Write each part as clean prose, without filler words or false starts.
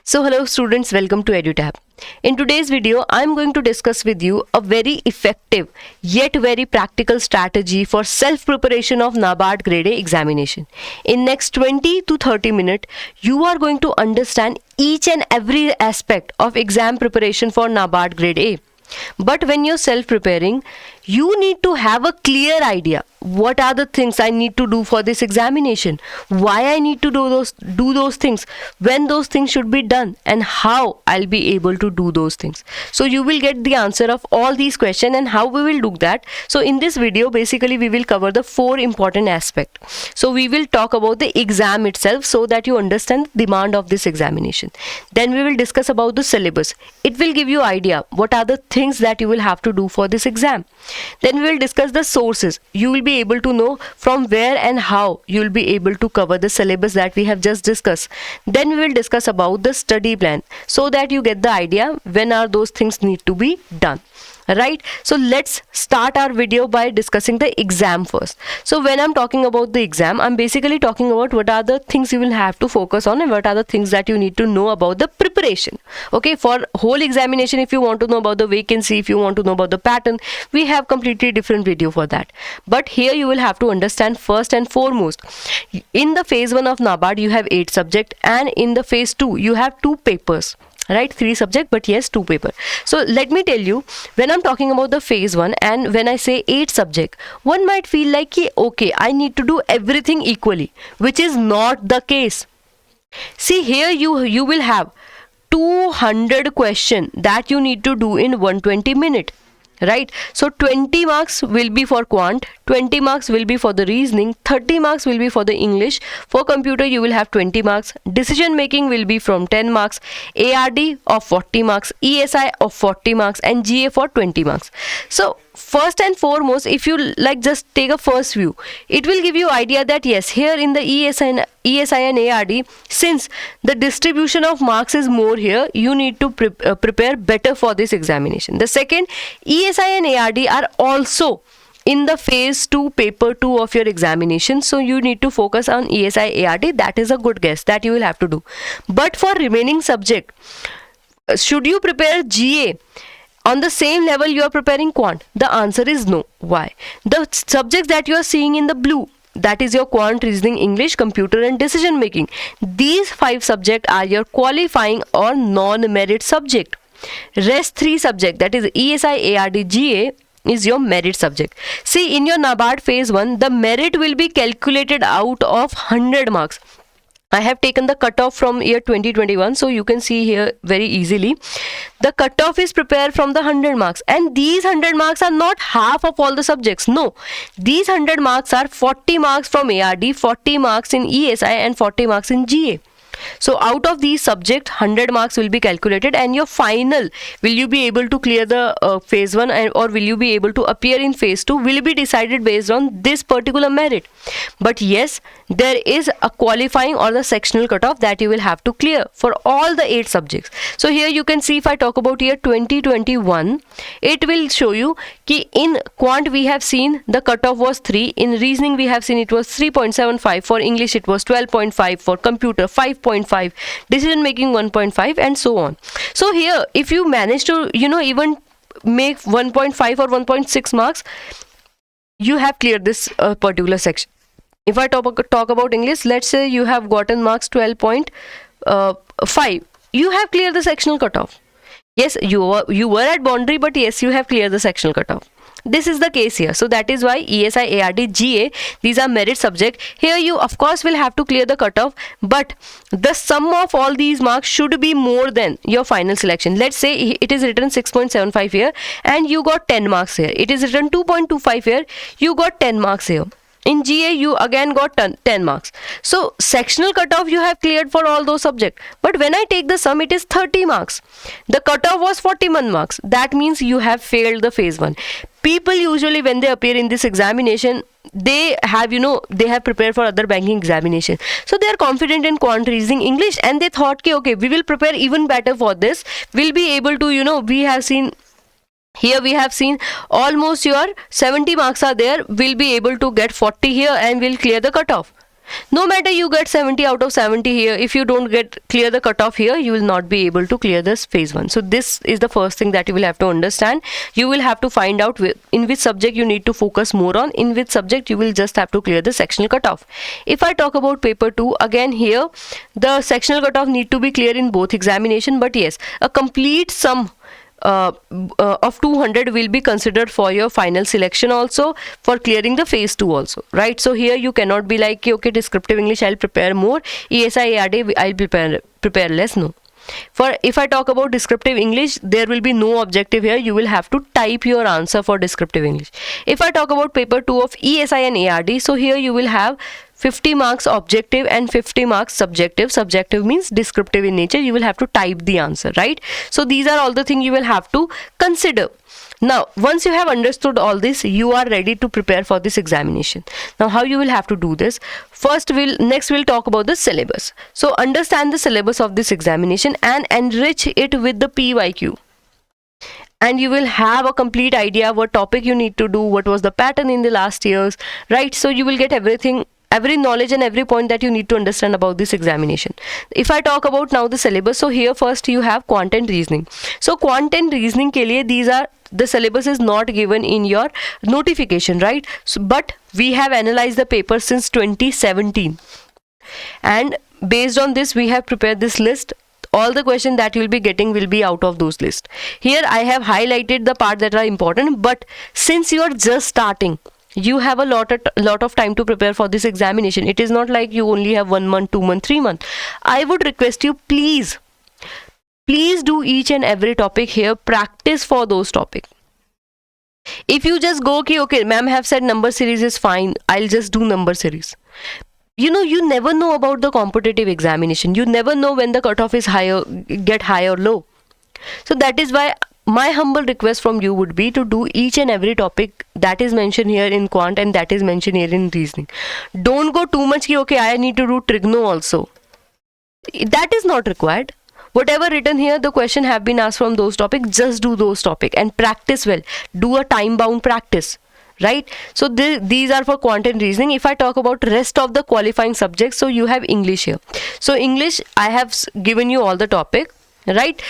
So hello students, welcome to EduTap. In today's video, I am going to discuss with you a very effective yet very practical strategy for self-preparation of NABARD Grade A examination. In next 20 to 30 minutes, you are going to understand each and every aspect of exam preparation for NABARD Grade A. But when you're self-preparing, you need to have a clear idea. What are the things I need to do for this examination? Why I need to do those things? When those things should be done? And how I'll be able to do those things? So you will get the answer of all these questions and how we will do that. So in this video, basically we will cover the 4 important aspects. So we will talk about the exam itself so that you understand the demand of this examination. Then we will discuss about the syllabus. It will give you idea what are the things that you will have to do for this exam. Then we will discuss the sources. You will be able to know from where and how you will be able to cover the syllabus that we have just discussed. Then we will discuss about the study plan so that you get the idea when are those things need to be done. Right, so let's start our video by discussing the exam first. So when I'm talking about the exam, I'm basically talking about what are the things you will have to focus on and what are the things that you need to know about the preparation. Okay, for whole examination, if you want to know about the vacancy, if you want to know about the pattern, we have completely different video for that. But here you will have to understand first and foremost, in the phase 1 of NABARD you have 8 subjects and in the phase 2 you have 2 papers. Right, 3 subjects, but yes, 2 paper. So let me tell you, when I'm talking about the phase 1 and when I say 8 subject, one might feel like, okay, I need to do everything equally, which is not the case. See, here you will have 200 questions that you need to do in 120 minutes. Right, so 20 marks will be for quant, 20 marks will be for the reasoning, 30 marks will be for the English. For computer you will have 20 marks, decision making will be from 10 marks, ARD of 40 marks, ESI of 40 marks and GA for 20 marks. So first and foremost, if you like just take a first view, it will give you idea that yes, here in the ESI and ARD, since the distribution of marks is more here, you need to prepare better for this examination. The second, ESI and ARD are also in the phase 2 paper 2 of your examination, so you need to focus on ESI ARD. That is a good guess that you will have to do. But for remaining subject, should you prepare GA on the same level you are preparing quant? The answer is no. Why? The subjects that you are seeing in the blue, that is your quant, reasoning, English, computer and decision making. These 5 subjects are your qualifying or non-merit subject. Rest 3 subject, that is ESI, ARD, GA, is your merit subject. See, in your NABARD phase 1, the merit will be calculated out of 100 marks. I have taken the cutoff from year 2021, so you can see here very easily. The cutoff is prepared from the 100 marks, and these 100 marks are not half of all the subjects. No, these 100 marks are 40 marks from ARD, 40 marks in ESI and 40 marks in GA. So out of these subjects, 100 marks will be calculated, and your final, will you be able to clear the phase 1 or will you be able to appear in phase 2, will be decided based on this particular merit. But yes, there is a qualifying or the sectional cutoff that you will have to clear for all the 8 subjects. So here you can see, if I talk about year 2021, it will show you कि in quant we have seen the cutoff was 3, in reasoning we have seen it was 3.75, for English it was 12.5, for computer 5.5, decision making 1.5 and so on. So here if you manage to even make 1.5 or 1.6 marks, you have cleared this particular section. If I talk about English, let's say you have gotten marks 12.5, you have cleared the sectional cutoff. Yes, you were at boundary, but yes, you have cleared the sectional cutoff. This is the case here. So that is why ESI, ARD, GA, these are merit subject. Here you of course will have to clear the cutoff, but the sum of all these marks should be more than your final selection. Let's say it is written 6.75 here and you got 10 marks here. It is written 2.25 here, you got 10 marks here. In GA, you again got 10 marks. So sectional cutoff you have cleared for all those subjects. But when I take the sum, it is 30 marks. The cutoff was 41 marks. That means you have failed the phase 1. People usually, when they appear in this examination, they have prepared for other banking examination. So they are confident in quant, reasoning, English, and they thought, okay, we will prepare even better for this. We'll be able to, we have seen Here we have seen almost your 70 marks are there. We'll be able to get 40 here and we'll clear the cutoff. No matter you get 70 out of 70 here, if you don't get clear the cutoff here, you will not be able to clear this phase 1. So this is the first thing that you will have to understand. You will have to find out in which subject you need to focus more on, in which subject you will just have to clear the sectional cutoff. If I talk about paper 2, again here the sectional cutoff need to be clear in both examination, but yes, a complete sum of 200 will be considered for your final selection also, for clearing the phase 2 also, right? So here you cannot be like, okay, descriptive English I'll prepare more, ESI ARD I'll prepare less. No. For if I talk about descriptive English, there will be no objective here. You will have to type your answer for descriptive English. If I talk about paper 2 of ESI and ARD, so here you will have 50 marks objective and 50 marks subjective. Subjective means descriptive in nature. You will have to type the answer, right? So these are all the things you will have to consider. Now, once you have understood all this, you are ready to prepare for this examination. Now, how you will have to do this? Next we'll talk about the syllabus. So understand the syllabus of this examination and enrich it with the PYQ. And you will have a complete idea what topic you need to do, what was the pattern in the last years, right? So you will get everything, every knowledge and every point that you need to understand about this examination. If I talk about now the syllabus, so here first you have quant and reasoning. So quant and reasoning ke liye, these are, the syllabus is not given in your notification, right? So, but we have analyzed the paper since 2017, and based on this we have prepared this list. All the questions that you will be getting will be out of those lists. Here I have highlighted the part that are important, but since you are just starting, you have a lot of time to prepare for this examination. It is not like you only have 1 month, 2 months, 3 months. I would request you, please do each and every topic here, practice for those topics. If you just go, okay, ma'am have said number series is fine, I'll just do number series. You know, you never know about the competitive examination. You never know when the cutoff is higher, get high or low. So that is why my humble request from you would be to do each and every topic that is mentioned here in quant and that is mentioned here in reasoning. Don't go too much, okay, I need to do trigono also. That is not required. Whatever written here, the question have been asked from those topics, just do those topics and practice well. Do a time bound practice, right? So these are for quant and reasoning. If I talk about rest of the qualifying subjects, so you have English here. So English, I have given you all the topic, right?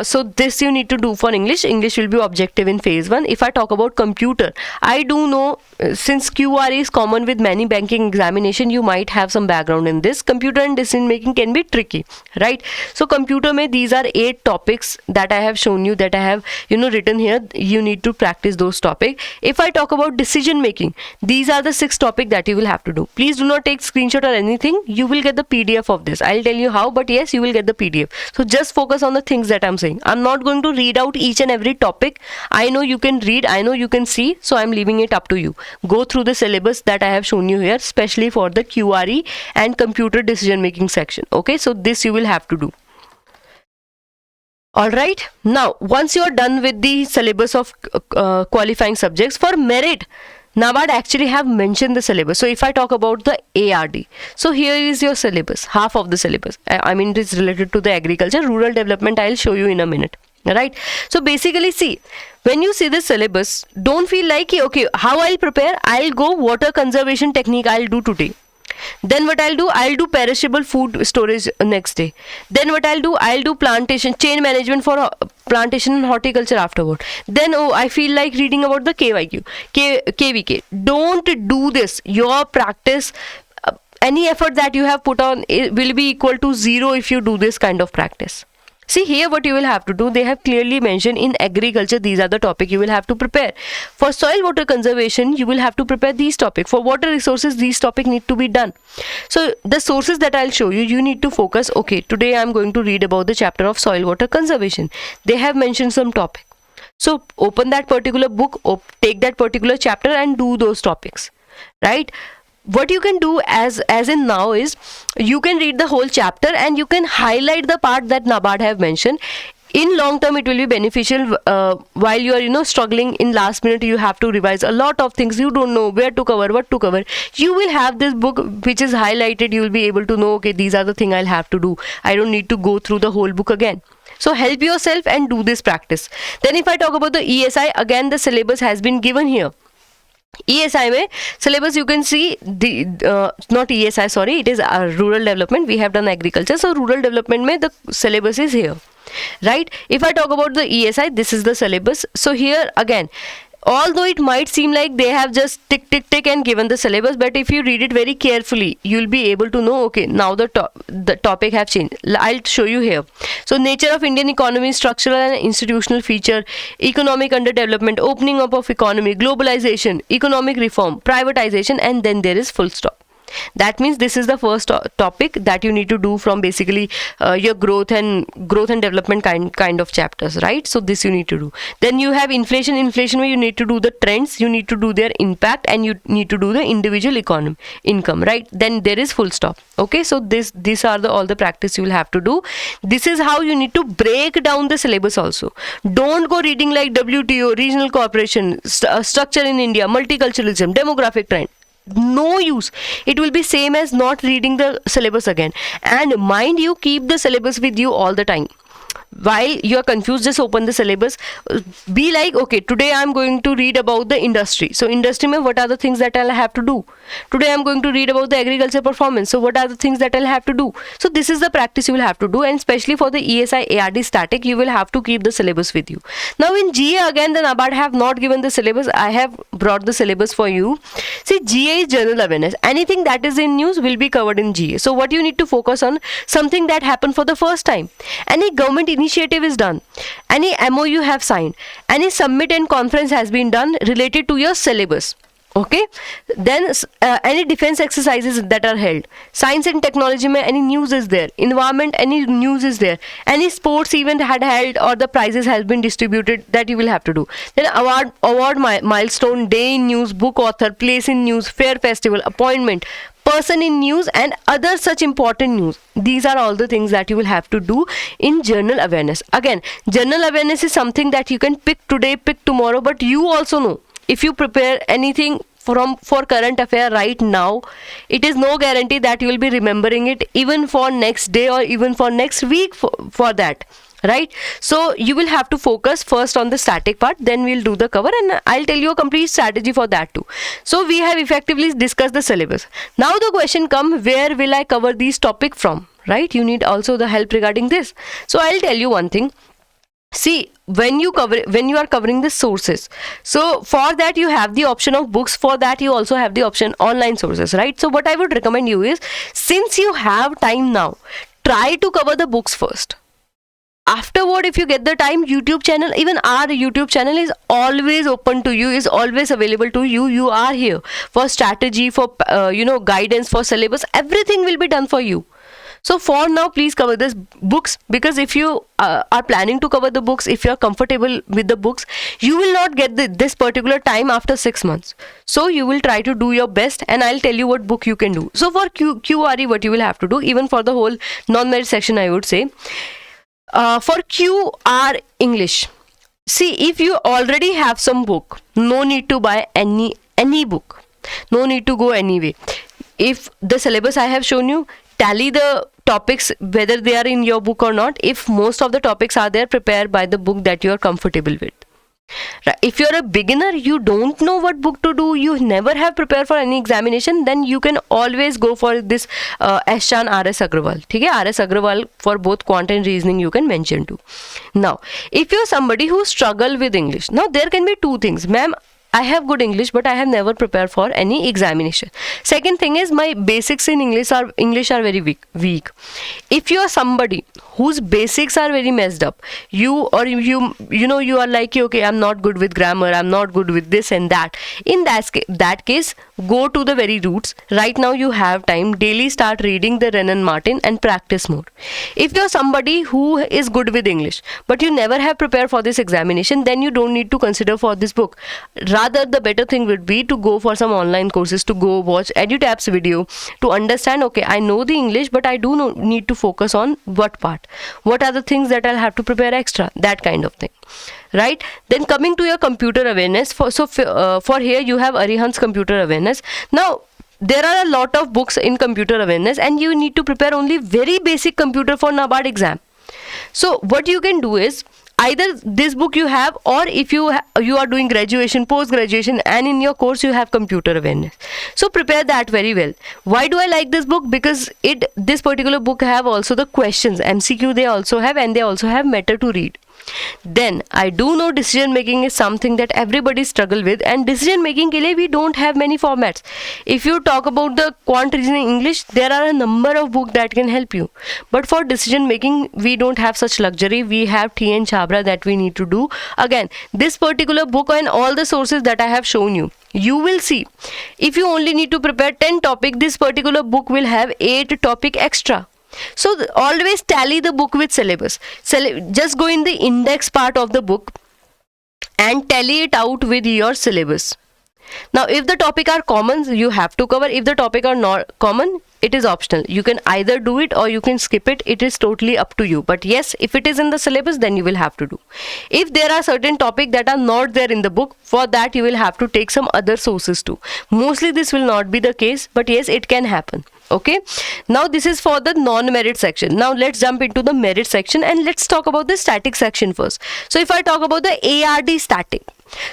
So this you need to do for English. English will be objective in phase 1. If I talk about computer, I do know since QRE is common with many banking examination, you might have some background in this. Computer and decision making can be tricky, right? So computer mein, these are 8 topics that I have shown you, that I have written here. You need to practice those topics. If I talk about decision making, these are the 6 topics that you will have to do. Please do not take screenshot or anything. You will get the PDF of this. I'll tell you how, but yes, you will get the PDF. So just focus on the things that I'm saying. I'm not going to read out each and every topic. I know you can read, I know you can see, so I'm leaving it up to you. Go through the syllabus that I have shown you here, especially for the QRE and computer decision making section. Okay, so this you will have to do. Alright, now once you're done with the syllabus of qualifying subjects, for merit, NABARD actually have mentioned the syllabus. So if I talk about the ARD, so here is your syllabus, half of the syllabus. I mean, it is related to the agriculture, rural development. I'll show you in a minute, right? So basically, see, when you see the syllabus, don't feel like, okay, how I'll prepare? I'll go water conservation technique I'll do today. Then what I'll do perishable food storage next day. Then what I'll do plantation, chain management for plantation and horticulture afterward. Then, oh, I feel like reading about the KVK. Don't do this. Your practice, any effort that you have put on, it will be equal to 0 if you do this kind of practice. See here what you will have to do. They have clearly mentioned in agriculture, these are the topics you will have to prepare. For soil water conservation, you will have to prepare these topics. For water resources, these topics need to be done. So the sources that I'll show you, you need to focus. Okay, today I'm going to read about the chapter of soil water conservation. They have mentioned some topic. So open that particular book, take that particular chapter and do those topics, right? What you can do as in now is, you can read the whole chapter and you can highlight the part that NABARD have mentioned. In long term, it will be beneficial while you are, struggling in last minute. You have to revise a lot of things. You don't know where to cover, what to cover. You will have this book which is highlighted. You will be able to know, okay, these are the things I'll have to do. I don't need to go through the whole book again. So help yourself and do this practice. Then if I talk about the ESI, again, the syllabus has been given here. ESI में syllabus you can see the not ESI, sorry, it is rural development. We have done agriculture, so rural development में the syllabus is here, right? If I talk about the ESI, this is the syllabus. So here again, although it might seem like they have just tick and given the syllabus, but if you read it very carefully, you'll be able to know, okay, now the topic have changed. I'll show you here. So nature of Indian economy, structural and institutional feature, economic underdevelopment, opening up of economy, globalization, economic reform, privatization, and then there is full stop. That means this is the first topic that you need to do from basically your growth and development kind of chapters, right? So this you need to do. Then you have inflation where you need to do the trends, you need to do their impact, and you need to do the individual income, right? Then there is full stop. Okay, so these are all the practice you will have to do. This is how you need to break down the syllabus also. Don't go reading like WTO, regional cooperation, structure in India, multiculturalism, demographic trend. No use. It will be same as not reading the syllabus again. And mind you, keep the syllabus with you all the time. While you are confused, just open the syllabus. Be like, okay, today I am going to read about the industry. So industry mein what are the things that I'll have to do? Today I am going to read about the agriculture performance. So what are the things that I'll have to do? So this is the practice you will have to do, and especially for the ESI ARD static, you will have to keep the syllabus with you. Now in GA again, the NABARD have not given the syllabus. I have brought the syllabus for you. See, GA is general awareness. Anything that is in news will be covered in GA. So what you need to focus on, something that happened for the first time. Any government initiative is done, any MOU have signed, any summit and conference has been done related to your syllabus. Okay, then any defense exercises that are held, science and technology mein any news is there, environment any news is there, any sports event had held or the prizes has been distributed, that you will have to do. Then award milestone, day in news, book author, place in news, fair festival, appointment, person in news, and other such important news. These are all the things that you will have to do in general awareness. Again, general awareness is something that you can pick today, pick tomorrow, but you also know, if you prepare anything for current affair right now, it is no guarantee that you will be remembering it even for next day or even for next week for that, right? So you will have to focus first on the static part, then we'll do the cover, and I'll tell you a complete strategy for that too. So we have effectively discussed the syllabus. Now the question comes, where will I cover these topic from, right? You need also the help regarding this. So I'll tell you one thing. See, when you are covering the sources, so for that you have the option of books, for that you also have the option online sources, right? So what I would recommend you is, since you have time now, try to cover the books first. Afterward, if you get the time, YouTube channel, even our YouTube channel is always open to you, is always available to you. You are here for strategy, for guidance, for syllabus, everything will be done for you. So for now, please cover this books, because if you are planning to cover the books, if you are comfortable with the books, you will not get this particular time after 6 months. So you will try to do your best, and I'll tell you what book you can do. So for QRE, what you will have to do, even for the whole non-merit section, I would say, for QR English, see, if you already have some book, no need to buy any book, no need to go anyway. If the syllabus I have shown you, tally the topics whether they are in your book or not. If most of the topics are there, prepare by the book that you are comfortable with. Right. If you're a beginner, you don't know what book to do, you never have prepared for any examination, then you can always go for this Shan RS Agrawal. Okay? RS Agrawal for both quant and reasoning you can mention too. Now, if you're somebody who struggle with English, now there can be two things. Ma'am, I have good English, but I have never prepared for any examination. Second thing is, my basics in English are very weak. If you are somebody whose basics are very messed up, you are like, okay, I'm not good with grammar, I'm not good with this and that. In that case, go to the very roots. Right now you have time. Daily start reading the Renan Martin and practice more. If you're somebody who is good with English, but you never have prepared for this examination, then you don't need to consider for this book. Rather, the better thing would be to go for some online courses, to go watch EduTap's video, to understand, okay, I know the English, but I do need to focus on what part. What are the things that I'll have to prepare extra? That kind of thing. Right? Then coming to your computer awareness, for here you have Arihant's computer awareness. Now, there are a lot of books in computer awareness, and you need to prepare only very basic computer for NABARD exam. So what you can do is, either this book you have, or if you are doing graduation, post graduation, and in your course you have computer awareness, so prepare that very well. Why do I like this book? Because this particular book have also the questions, MCQ they also have, and they also have matter to read. Then I do know decision making is something that everybody struggle with, and decision making ke liye we don't have many formats. If you talk about the quant reasoning English, there are a number of books that can help you, but for decision making we don't have such luxury. We have TN Chabra that we need to do. Again, this particular book and all the sources that I have shown you, you will see if you only need to prepare 10 topic, this particular book will have 8 topic extra. So always tally the book with syllabus. Just go in the index part of the book and tally it out with your syllabus. Now if the topic are common, you have to cover. If the topic are not common, it is optional. You can either do it or you can skip it. It is totally up to you. But yes, if it is in the syllabus, then you will have to do. If there are certain topics that are not there in the book, for that you will have to take some other sources too. Mostly this will not be the case, but yes, it can happen. Okay, now this is for the non-merit section. Now let's jump into the merit section and let's talk about the static section first. So if I talk about the ARD static,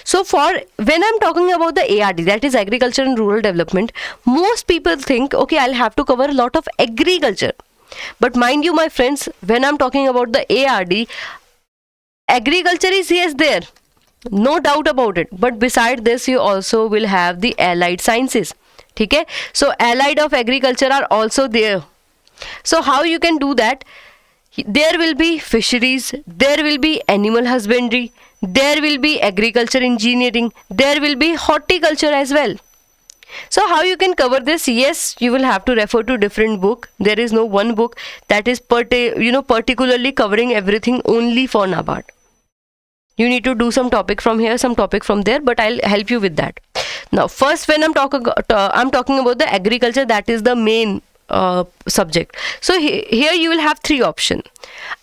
so when I'm talking about the ARD, that is agriculture and rural development, most people think, okay, I'll have to cover a lot of agriculture. But mind you, my friends, when I'm talking about the ARD, agriculture is yes there, no doubt about it. But beside this, you also will have the allied sciences. Okay, so allied of agriculture are also there. So how you can do that? There will be fisheries, there will be animal husbandry, there will be agriculture engineering, there will be horticulture as well. So how you can cover this? Yes, you will have to refer to different book. There is no one book that is particularly covering everything only for NABARD. You need to do some topic from here, some topic from there, but I'll help you with that. Now first, when I'm talking about the agriculture, that is the main subject. So here you will have 3 options.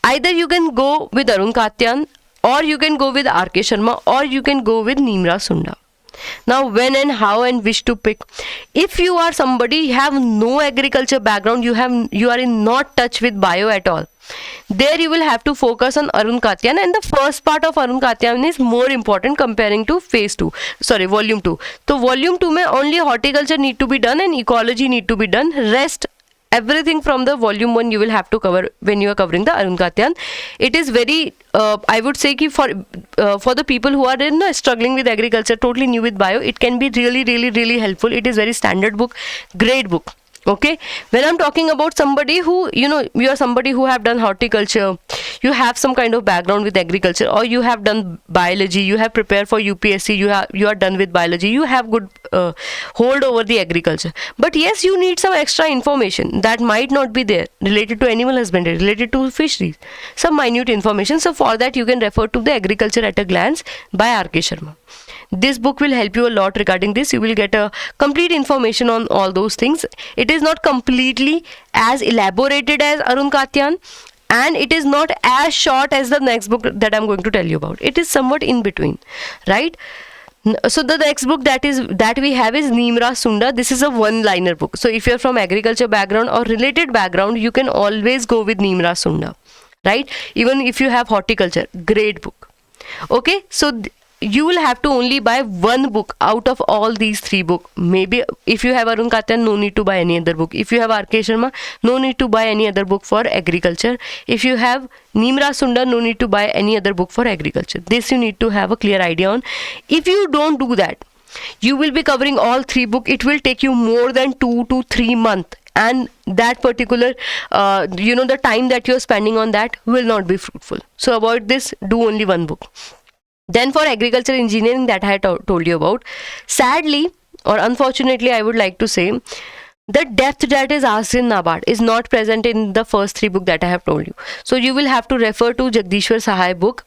Either you can go with Arun Katyan, or you can go with R.K. Sharma, or you can go with Nimra Sunda. Now when and how and which to pick? If you are somebody have no agriculture background, you are in not touch with bio at all, there you will have to focus on Arun Katyan, and the first part of Arun Katyan is more important comparing to volume 2. So volume 2 mein only horticulture need to be done and ecology need to be done. Rest everything from the volume 1 you will have to cover when you are covering the Arun Katyan. It is very I would say ki for the people who are struggling with agriculture, totally new with bio, it can be really helpful. It is very standard book, great book. Okay, when I'm talking about somebody who, you are somebody who have done horticulture, you have some kind of background with agriculture, or you have done biology, you have prepared for UPSC, you are done with biology, you have good hold over the agriculture. But yes, you need some extra information that might not be there related to animal husbandry, related to fisheries, some minute information. So for that you can refer to the Agriculture at a Glance by R.K. Sharma. This book will help you a lot regarding this. You will get a complete information on all those things. It is not completely as elaborated as Arun Katyan, and it is not as short as the next book that I'm going to tell you about. It is somewhat in between, right? So the next book that we have is Nimra Sunda. This is a one-liner book. So if you're from agriculture background or related background, you can always go with Nimra Sunda, right? Even if you have horticulture, great book. Okay, so you will have to only buy one book out of all these 3 books. Maybe if you have Arun Katyan, no need to buy any other book. If you have R.K. Sharma, no need to buy any other book for agriculture. If you have Nimra Sunda, no need to buy any other book for agriculture. This you need to have a clear idea on. If you don't do that, you will be covering all 3 books. It will take you more than 2 to 3 months. And that particular, the time that you're spending on that will not be fruitful. So avoid this, do only one book. Then for agriculture engineering that I told you about, sadly or unfortunately I would like to say, the depth that is asked in NABARD is not present in the first 3 books that I have told you. So you will have to refer to Jagdishwar Sahai book,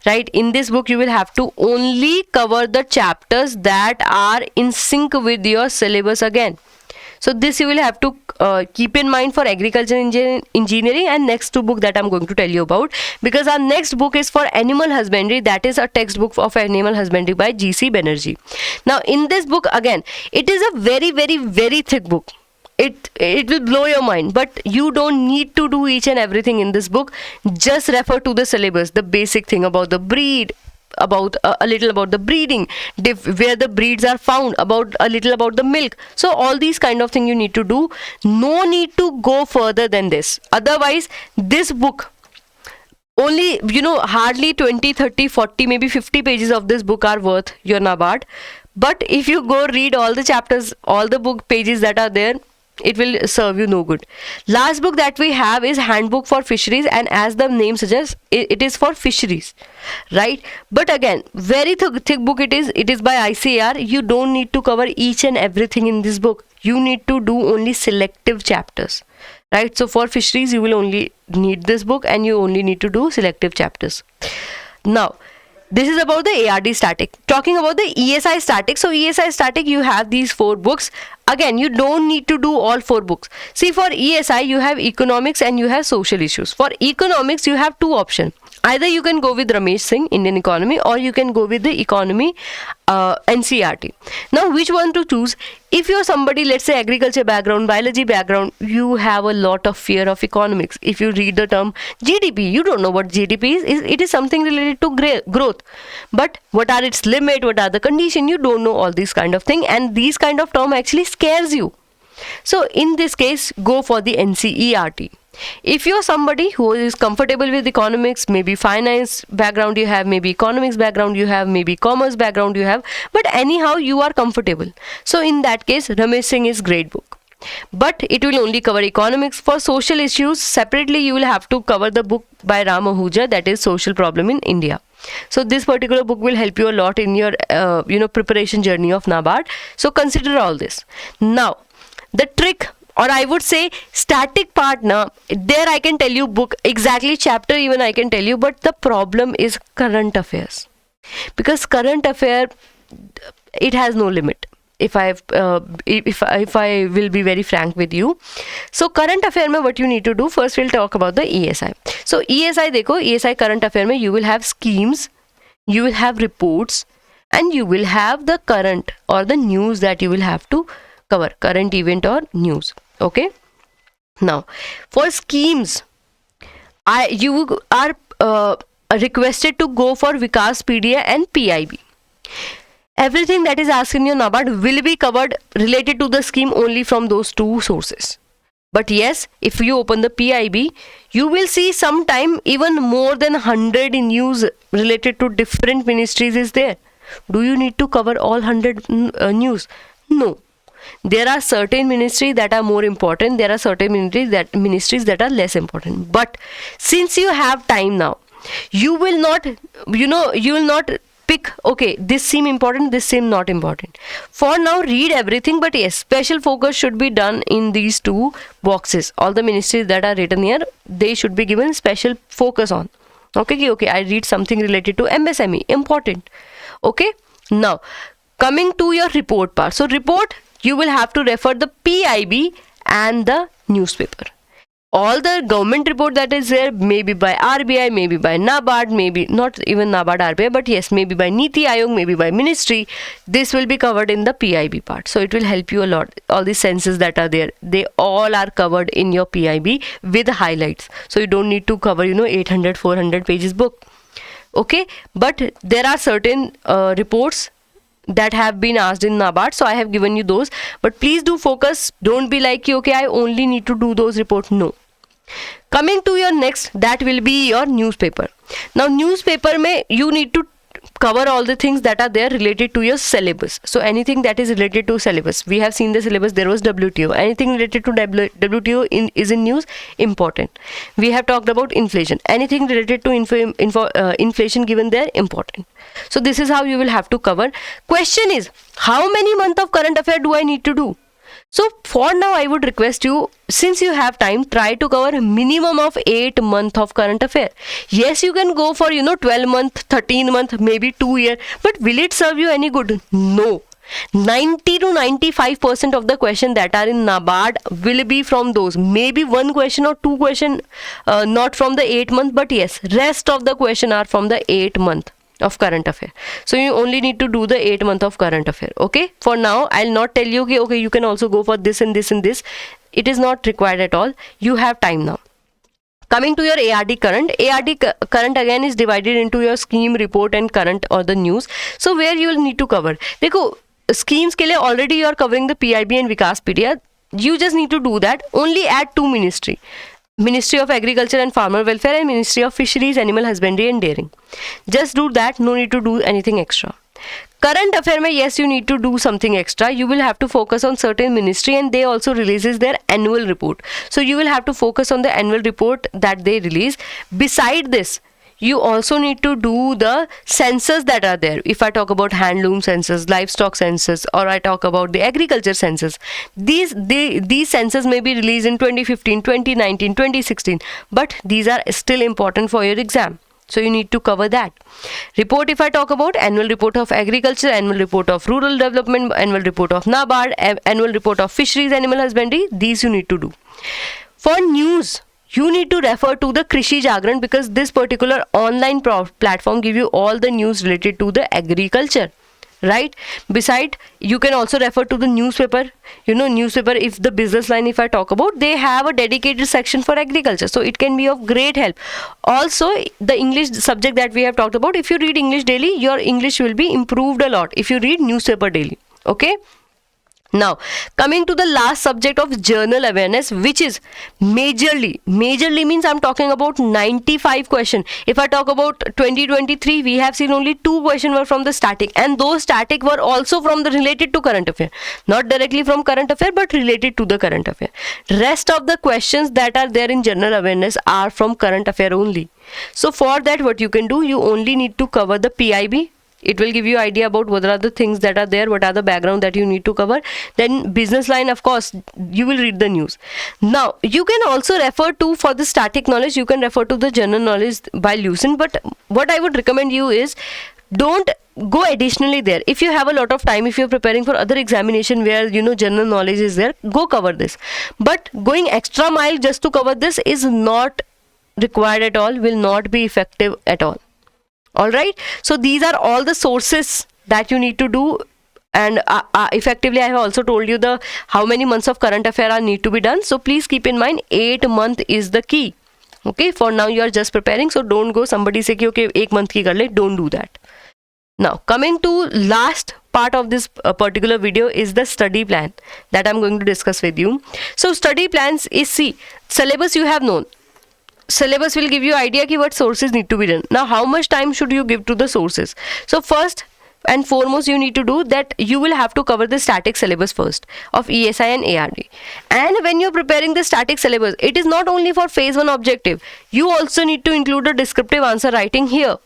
right? In this book you will have to only cover the chapters that are in sync with your syllabus again. So this you will have to keep in mind for agriculture engineering and next 2 book that I'm going to tell you about, because our next book is for animal husbandry. That is a textbook of animal husbandry by G.C. Banerjee. Now in this book again, it is a very thick book. it will blow your mind. But you don't need to do each and everything in this book. Just refer to the syllabus, the basic thing about the breed, about a little about the breeding, where the breeds are found, about a little about the milk. So all these kind of thing you need to do. No need to go further than this. Otherwise, this book only, hardly 20, 30, 40, maybe 50 pages of this book are worth your NABARD. But if you go read all the chapters, all the book pages that are there, it will serve you no good. Last book that we have is Handbook for Fisheries, and as the name suggests, it is for fisheries, right? But again, very thick book it is. It is by ICAR. You don't need to cover each and everything in this book. You need to do only selective chapters, right? So for fisheries, you will only need this book, and you only need to do selective chapters. Now, this is about the ARD static. Talking about the ESI static. So ESI static, you have these 4 books. Again, you don't need to do all 4 books. See, for ESI, you have economics and you have social issues. For economics, you have 2 options. Either you can go with Ramesh Singh, Indian economy, or you can go with the economy NCRT. Now, which one to choose? If you're somebody, let's say agriculture background, biology background, you have a lot of fear of economics. If you read the term GDP, you don't know what GDP is. It is something related to growth. But what are its limit? What are the conditions? You don't know all these kind of thing, and these kind of term actually scares you. So in this case, go for the NCERT. If you're somebody who is comfortable with economics, maybe finance background you have, maybe economics background you have, maybe commerce background you have, but anyhow you are comfortable. So in that case, Ramesh Singh is great book. But it will only cover economics. For social issues, separately you will have to cover the book by Ram Ahuja, that is Social Problem in India. So this particular book will help you a lot in your preparation journey of NABARD. So consider all this. Now, the trick, or I would say static part, now there I can tell you book exactly chapter even I can tell you, but the problem is current affairs, because current affair, it has no limit. If I will be very frank with you. So current affair mein what you need to do, first we'll talk about the ESI. So ESI dekho, ESI current affair mein you will have schemes, you will have reports, and you will have the current or the news that you will have to cover, current event or news. Okay. Now, for schemes, you are requested to go for Vikas PDA and PIB. Everything that is asked in your NABARD will be covered related to the scheme only from those 2 sources. But yes, if you open the PIB, you will see sometime even more than 100 news related to different ministries is there. Do you need to cover all 100 news? No. There are certain ministries that are more important. There are certain ministries that are less important. But since you have time now, you will not, you will not pick, okay, this seem important, this seem not important. For now, read everything, but yes, special focus should be done in these 2 boxes. All the ministries that are written here, they should be given special focus on. Okay, I read something related to MSME, important. Okay, now coming to your report part. So report, you will have to refer the PIB and the newspaper. All the government report that is there, maybe by RBI, maybe by NABARD, maybe not even NABARD RBI, but yes, maybe by Niti Aayog, maybe by ministry, this will be covered in the PIB part. So it will help you a lot. All the census that are there, they all are covered in your PIB with highlights. So you don't need to cover 800, 400 pages book. Okay, but there are certain reports that have been asked in NABARD, so I have given you those, but please do focus. Don't be like, okay, I only need to do those reports. No. Coming to your next, that will be your newspaper. Now newspaper mein you need to cover all the things that are there related to your syllabus. So anything that is related to syllabus, we have seen the syllabus, there was WTO. Anything related to WTO is in news, important. We have talked about inflation. Anything related to inflation given there, important. So this is how you will have to cover. Question is, how many months of current affair do I need to do? So for now, I would request you, since you have time, try to cover a minimum of 8 months of current affair. Yes, you can go for 12 month, 13 month, maybe 2 year, but will it serve you any good? No. 90 to 95% of the question that are in NABARD will be from those. Maybe 1 question or 2 question not from the 8 month, but yes, rest of the question are from the 8 month. of current affair. So you only need to do the 8 month of current affair. Okay, for now I'll not tell you okay, you can also go for this and this and this. It is not required at all. You have time now. Coming to your ARD current, current again is divided into your scheme, report and current or the news. So where you will need to cover, देखो schemes के लिए already you are covering the PIB and Vikas Piriya. You just need to do that. Only add 2 Ministry of Agriculture and Farmer Welfare and Ministry of Fisheries, Animal Husbandry and Dairying. Just do that. No need to do anything extra. Current affair mein, yes, you need to do something extra. You will have to focus on certain ministry and they also releases their annual report. So you will have to focus on the annual report that they release. Beside this, you also need to do the census that are there. If I talk about handloom census, livestock census, or I talk about the agriculture census, these census may be released in 2015, 2019, 2016, but these are still important for your exam. So you need to cover that. Report, if I talk about annual report of agriculture, annual report of rural development, annual report of NABARD, annual report of fisheries, animal husbandry, these you need to do. For news, you need to refer to the Krishi Jagran because this particular online platform give you all the news related to the agriculture. Right? Beside, you can also refer to the newspaper. You know, newspaper, if the business line, if I talk about, they have a dedicated section for agriculture. So it can be of great help. Also, the English subject that we have talked about, if you read English daily, your English will be improved a lot if you read newspaper daily. Okay? Now, coming to the last subject of journal awareness, which is majorly means I'm talking about 95 question. If I talk about 2023, we have seen only 2 questions were from the static, and those static were also from the related to current affair, not directly from current affair, but related to the current affair. Rest of the questions that are there in general awareness are from current affair only. So for that, what you can do, you only need to cover the PIB. It will give you idea about what are the things that are there, what are the background that you need to cover. Then business line, of course, you will read the news. Now, you can also refer to, for the static knowledge, you can refer to the general knowledge by Lucent. But what I would recommend you is, don't go additionally there. If you have a lot of time, if you're preparing for other examination where, you know, general knowledge is there, go cover this. But going extra mile just to cover this is not required at all, will not be effective at all. Alright, so these are all the sources that you need to do, and effectively I have also told you the how many months of current affair are need to be done. So please keep in mind 8 month is the key. Okay, for now you are just preparing, so don't go somebody say okay 1 month ki kar le, don't do that. Now coming to last part of this particular video is the study plan that I'm going to discuss with you. So study plans is, see, syllabus you have known. Syllabus will give you idea ki what sources need to be done. Now how much time should you give to the sources? So first and foremost you need to do that, you will have to cover the static syllabus first of ESI and ARD. And when you're preparing the static syllabus, it is not only for phase 1 objective, you also need to include a descriptive answer writing here.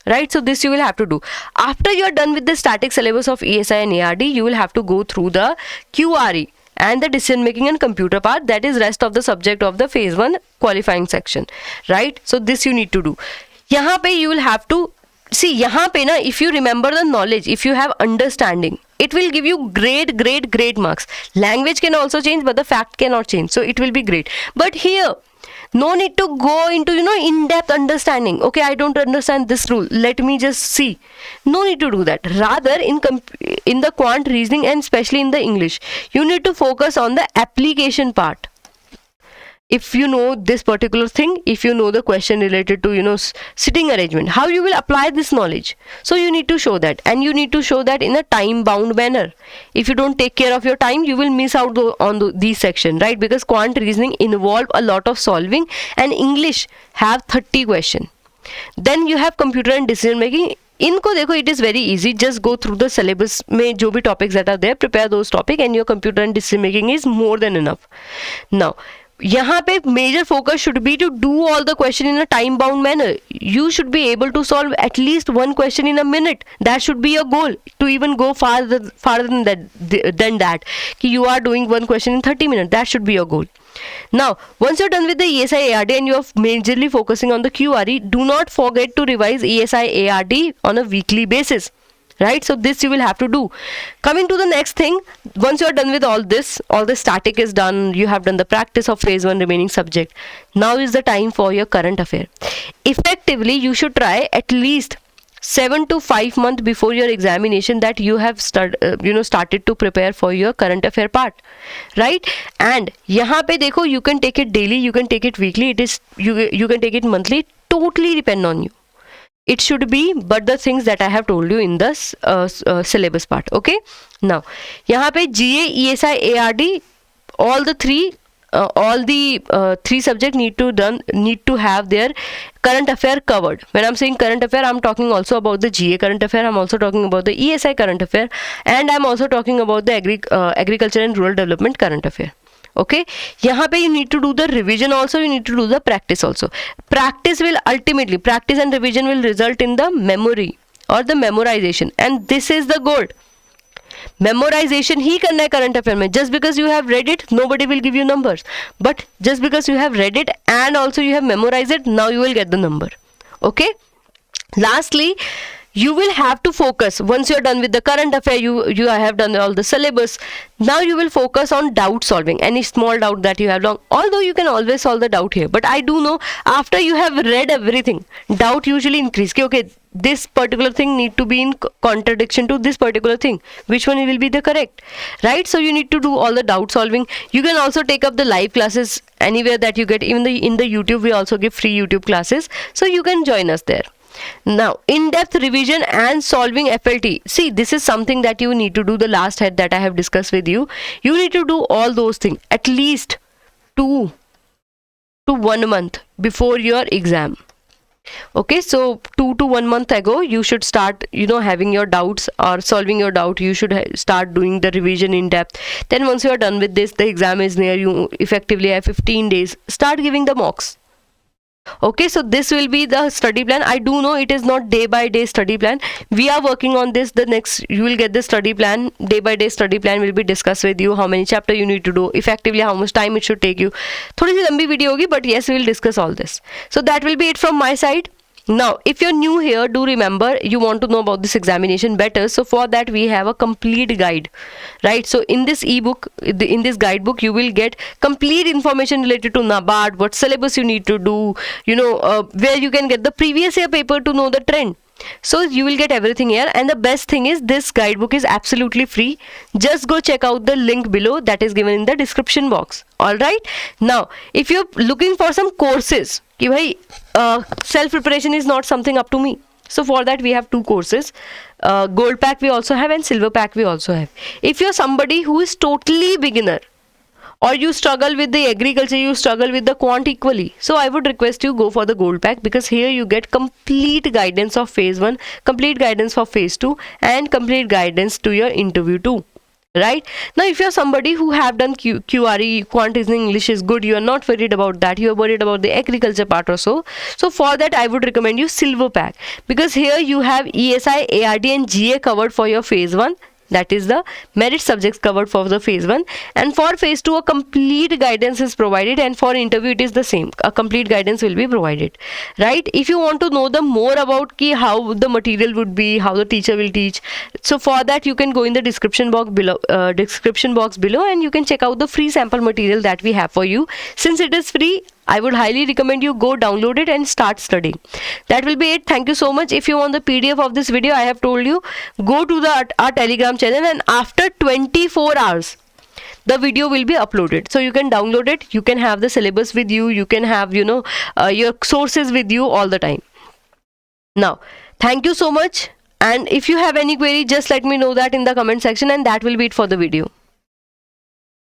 Right, so this you will have to do. After you are done with the static syllabus of ESI and ARD, you will have to go through the QRE and the decision making and computer part, that is rest of the subject of the phase 1 qualifying section. Right, so this you need to do. Yahan pe you will have to see, yahan pe na, if you remember the knowledge, if you have understanding, it will give you great marks. Language can also change, but the fact cannot change, so it will be great. But here no need to go into, you know, in-depth understanding. Okay, I don't understand this rule, let me just see. No need to do that. Rather, in the quant reasoning and especially in the English, you need to focus on the application part. If you know this particular thing, if you know the question related to, you know, sitting arrangement, how you will apply this knowledge. So you need to show that, and you need to show that in a time bound manner. If you don't take care of your time, you will miss out on these sections, right? Because quant reasoning involve a lot of solving, and English have 30 questions. Then you have computer and decision making. इनको देखो, it is very easy. Just go through the syllabus में जो भी topics that are there, prepare those topics, and your computer and decision making is more than enough. Now, यहाँ पे major focus should be to do all the question in a time bound manner. You should be able to solve at least one question in a minute. That should be your goal, to even go farther than that. You are doing one question in 30 minutes. That should be your goal. Now, once you're done with the ESI ARD and you're majorly focusing on the QRE, do not forget to revise ESI ARD on a weekly basis. Right, so this you will have to do. Coming to the next thing, once you are done with all this, all the static is done, you have done the practice of phase 1 remaining subject. Now is the time for your current affair. Effectively, you should try at least 7 to 5 months before your examination that you have started to prepare for your current affair part, right? And यहाँ पे देखो, you can take it daily, you can take it weekly, you can take it monthly, totally depend on you. It should be but the things that I have told you in the syllabus part. Okay, now यहाँ पे GA, ESI, ARD, all the three subjects need to have their current affair covered. When I'm saying current affair, I'm talking also about the GA current affair, I'm also talking about the ESI current affair, and I'm also talking about the agriculture and rural development current affair. Okay, यहाँ पे you need to do the revision also, you need to do the practice also. Practice and revision will result in the memory or the memorization, and this is the goal. Memorization ही करना है current affair में. Just because you have read it, nobody will give you numbers. But just because you have read it and also you have memorized it, now you will get the number. Okay. Lastly, you will have to focus. Once you are done with the current affair, you have done all the syllabus. Now you will focus on doubt solving. Any small doubt that you have long, although you can always solve the doubt here, but I do know after you have read everything, doubt usually increase. Okay, this particular thing need to be in contradiction to this particular thing. Which one will be the correct, right? So you need to do all the doubt solving. You can also take up the live classes anywhere that you get. Even in the YouTube, we also give free YouTube classes, so you can join us there. Now, in-depth revision and solving FLT. See, this is something that you need to do, the last head that I have discussed with you. You need to do all those things at least 2 to 1 month before your exam. Okay, so 2 to 1 month ago, you should start, having your doubts or solving your doubt. You should start doing the revision in depth. Then once you are done with this, the exam is near, you effectively have 15 days. Start giving the mocks. Okay, so this will be the study plan. I do know it is not day by day study plan. We are working on this. The next you will get the study plan. Day by day study plan will be discussed with you. How many chapter you need to do, effectively how much time it should take you. थोड़ी सी लंबी video होगी, but yes, we will discuss all this. So that will be it from my side. Now, if you're new here, do remember you want to know about this examination better. So for that we have a complete guide, right? So in this ebook, in this guidebook, you will get complete information related to NABARD, what syllabus you need to do, where you can get the previous year paper to know the trend. So you will get everything here, and the best thing is this guidebook is absolutely free. Just go check out the link below that is given in the description box. All right. Now, if you're looking for some courses, self preparation is not something up to me. So for that we have 2 courses. Gold pack we also have and silver pack we also have. If you're somebody who is totally beginner, or you struggle with the agriculture, you struggle with the quant equally, so I would request you go for the gold pack, because here you get complete guidance of phase 1, complete guidance for phase 2, and complete guidance to your interview too. Right now, if you're somebody who have done QRE, quant reasoning, English is good, you are not worried about that, you are worried about the agriculture part or so for that I would recommend you silver pack, because here you have ESI, ARD and GA covered for your phase 1. That is the merit subjects covered for the phase 1, and for phase 2 a complete guidance is provided, and for interview it is the same, a complete guidance will be provided, right? If you want to know the more about how the material would be, how the teacher will teach, so for that you can go in the description box below, and you can check out the free sample material that we have for you. Since it is free, I would highly recommend you go download it and start studying. That will be it. Thank you so much. If you want the PDF of this video, I have told you, go to our Telegram channel, and after 24 hours, the video will be uploaded. So you can download it. You can have the syllabus with you. You can have, your sources with you all the time. Now, thank you so much. And if you have any query, just let me know that in the comment section, and that will be it for the video.